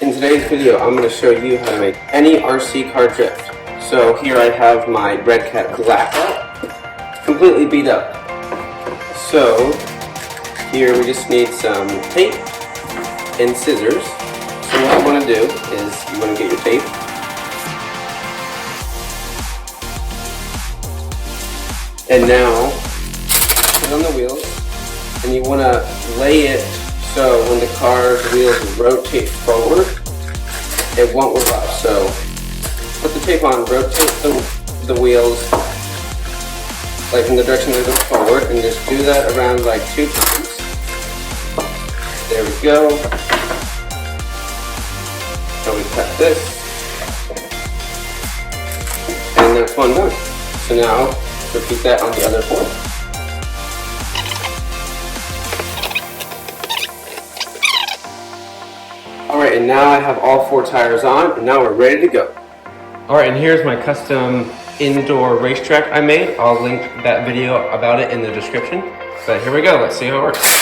In today's video, I'm going to show you how to make any RC car drift. So here I have my Redcat Blackout, completely beat up. So here we just need some tape and scissors. So what you want to do is you want to get your tape. And now put it on the wheels, and you want to lay it so when the car's wheels rotate forward, it won't whip up. So put the tape on, rotate the wheels like in the direction they go forward, and just do that around like 2 times. There we go. Now we cut this, and that's one done. So now repeat that on the other 4. Alright, and now I have all 4 tires on, and now we're ready to go. Alright, and here's my custom indoor racetrack I made. I'll link that video about it in the description. But here we go, let's see how it works.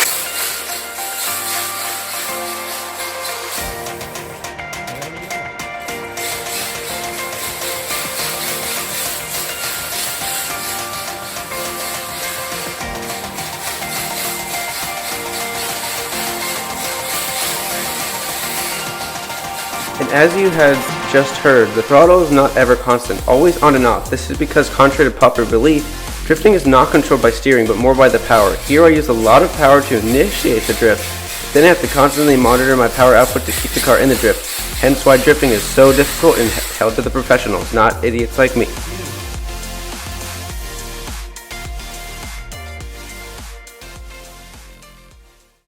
And as you had just heard, the throttle is not ever constant, always on and off. This is because, contrary to popular belief, drifting is not controlled by steering but more by the power. Here I use a lot of power to initiate the drift, then I have to constantly monitor my power output to keep the car in the drift. Hence why drifting is so difficult and held to the professionals, not idiots like me.